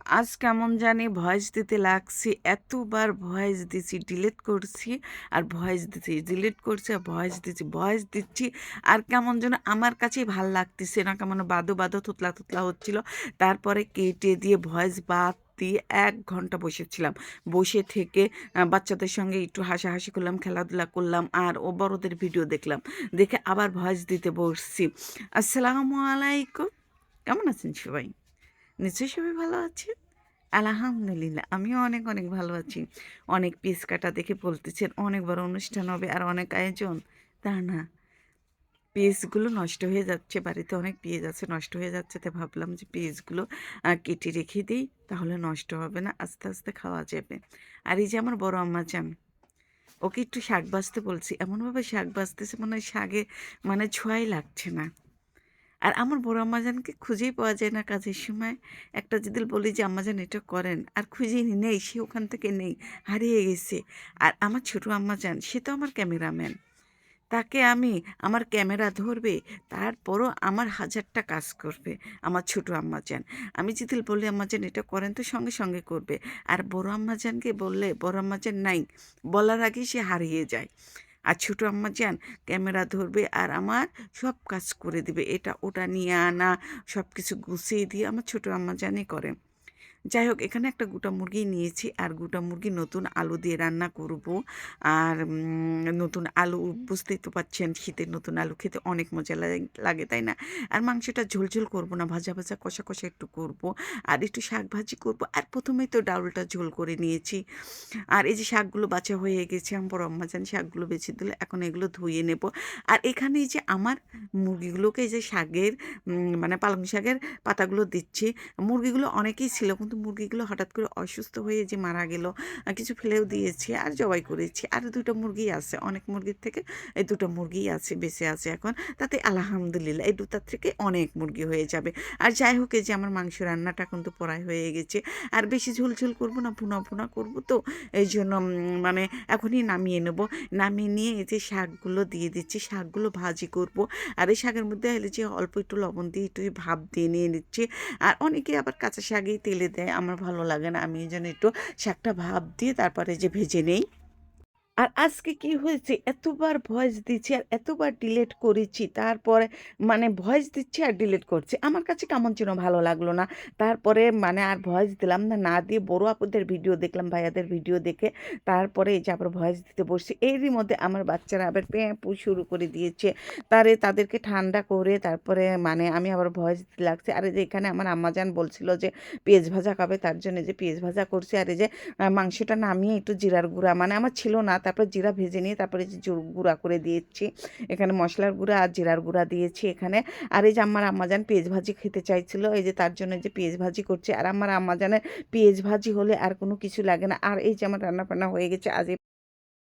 আজ কেমন জানি ভয়েস দিতে লাগছি, এতবার ভয়েস দিছি, ডিলিট করছি আর ভয়েস দিচ্ছি, ডিলিট করছি আর ভয়েস দিচ্ছি। আর কেমন যেন আমার কাছেই ভাল লাগতেছে না, কেমন বাদো বাদো থুতলা থুতলা হচ্ছিল। তারপরে কেটে দিয়ে ভয়েস বাদ দিয়ে 1 ঘন্টা বসেছিলাম। বসে থেকে বাচ্চাদের সঙ্গে একটু হাসাহাসি করলাম, খেলাধুলা করলাম, আর ও বড়দের ভিডিও দেখলাম। দেখে আবার ভয়েস দিতে বসছি। আসসালামু আলাইকুম, কেমন আছেন সবাই? নিশ্চয়ই সবাই ভালো আছেন। আলহামদুলিল্লাহ আমিও অনেক অনেক ভালো আছি। অনেক পিস কাটা দেখে বলতেছেন অনেক বড় অনুষ্ঠান হবে আর অনেক আয়োজন। তা না, পিসগুলো নষ্ট হয়ে যাচ্ছে, বাড়িতে অনেক পেঁয়াজ আছে নষ্ট হয়ে যাচ্ছে, তাই ভাবলাম যে পেঁয়াজগুলো কেটে রেখে দিই, তাহলে নষ্ট হবে না, আস্তে আস্তে খাওয়া যাবে। আর এই যে আমার বড় আম্মা যান, ওকে একটু শাক ভাজতে বলছি, এমনভাবে শাক ভাজতেছে মনে হয় শাকে মানে ছোঁয়াই লাগছে না। আর আমার বড় আম্মাজানকে খুঁজেই পাওয়া যায় না কাজের সময়। একটা যদি বলি যে আম্মাজান এটা করেন, আর খুঁজেই নেই, সে ওখান থেকে নেই, হারিয়ে গেছে। আর আমার ছোটো আম্মাজান, সে তো আমার ক্যামেরাম্যান, তাকে আমি আমার ক্যামেরা ধরবে, তারপরও আমার হাজারটা কাজ করবে আমার ছোটো আম্মাজান। আমি যদি বলি আম্মাজান এটা করেন, তো সঙ্গে সঙ্গে করবে। আর বড় আম্মাজানকে বললে বড় আম্মাজান নাই, বলার আগেই সে হারিয়ে যায়। আর ছোটো আম্মাজান ক্যামেরা ধরবে আর আমার সব কাজ করে দিবে, এটা ওটা নিয়ে আনা, সব কিছু গুছিয়ে দিয়ে আমার ছোটো আম্মাজানই করে। যাই হোক, এখানে একটা গোটা মুরগি নিয়েছি, আর গোটা মুরগি নতুন আলু দিয়ে রান্না করব। আর নতুন আলু, বুঝতেই তো পারছেন শীতের নতুন আলু খেতে অনেক মজা লাগে, তাই না? আর মাংসটা ঝোলঝোল করব না, ভাজা ভাজা কষা কষা একটু করব। আর একটু শাক ভাজি করব। আর প্রথমেই তো ডাউলটা ঝোল করে নিয়েছি। আর এই যে শাকগুলো বাছা হয়ে গেছে, আমার বড় আম্মা জান শাকগুলো বেছে দিলে, এখন এগুলো ধুয়ে নেব। আর এখানে এই যে আমার মুরগিগুলোকে এই যে শাকের মানে পালং শাকের পাতাগুলো দিচ্ছি। মুরগিগুলো অনেকেই ছিল, কিন্তু মুরগিগুলো হঠাৎ করে অসুস্থ হয়ে যে মারা গেল। কিছু ফেলেও দিয়েছি আর জবাই করেছি। আর 2টা মুরগি আছে, অনেক মুরগির থেকে এই 2টা মুরগিই আছে, বেঁচে আছে এখন। তাতে আলহামদুলিল্লাহ এই 2টার থেকে অনেক মুরগি হয়ে যাবে। আর যাই হোক, এই যে আমার মাংস রান্নাটা কিন্তু প্রায় হয়ে গেছে। আর বেশি ঝোল করবো না, ভুনা ভুনা করবো তো, এই জন্য মানে এখনই নামিয়ে নেব। নামিয়ে নিয়ে এই যে শাকগুলো দিয়ে দিচ্ছি, শাকগুলো ভাজি করব। আর এই শাকের মধ্যে হলে যে অল্প একটু লবণ দিয়ে একটু ভাপ দিয়ে নিয়ে নিচ্ছি। আর অনেকে আবার কাঁচা শাকেই তেলে দেয়, আমার ভালো লাগে না, আমি এই জন্য একটু শাকটা ভাপ দিয়ে তারপরে যে ভেজে নেই। আর আজকে কি হয়েছে, এতবার ভয়েস দিচ্ছি আর এতবার ডিলিট করেছি, তারপরে মানে ভয়েস দিচ্ছি আর ডিলিট করছি, আমার কাছে কেমন যেন ভালো লাগলো না। তারপরে মানে আর ভয়েস দিলাম না, না দিয়ে বড় আপুদের ভিডিও দেখলাম, ভাইয়াদের ভিডিও দেখে তারপরে এই যে আবার ভয়েস দিতে বসছি। এরই মধ্যে আমার বাচ্চারা আবার প্যাঁপু শুরু করে দিয়েছে। তাদেরকে ঠান্ডা করে তারপরে মানে আমি আবার ভয়েস দিতে লাগছে। আর এই যে এখানে আমার আম্মাজান বলছিল যে পেঁয়াজ ভাজা খাবে, তার জন্য যে পেঁয়াজ ভাজা করছে। আর এই যে মাংসটা নামিয়ে একটু জিরার গুঁড়া, মানে আমার ছিল না, তারপর জিরা ভেজে নিয়ে তারপরে যে গুঁড়া করে দিয়েছি। এখানে মশলার গুঁড়া আর জিরার গুঁড়া দিয়েছি এখানে। আর এই যে আমার আম্মাজান পেঁয়াজ ভাজি খেতে চাইছিল, এই যে তার জন্য যে পেঁয়াজ ভাজি করছে। আর আমার আম্মাজানের পেঁয়াজ ভাজি হলে আর কোনো কিছু লাগে না। আর এই যে আমার রান্না বান্না হয়ে গেছে, আজ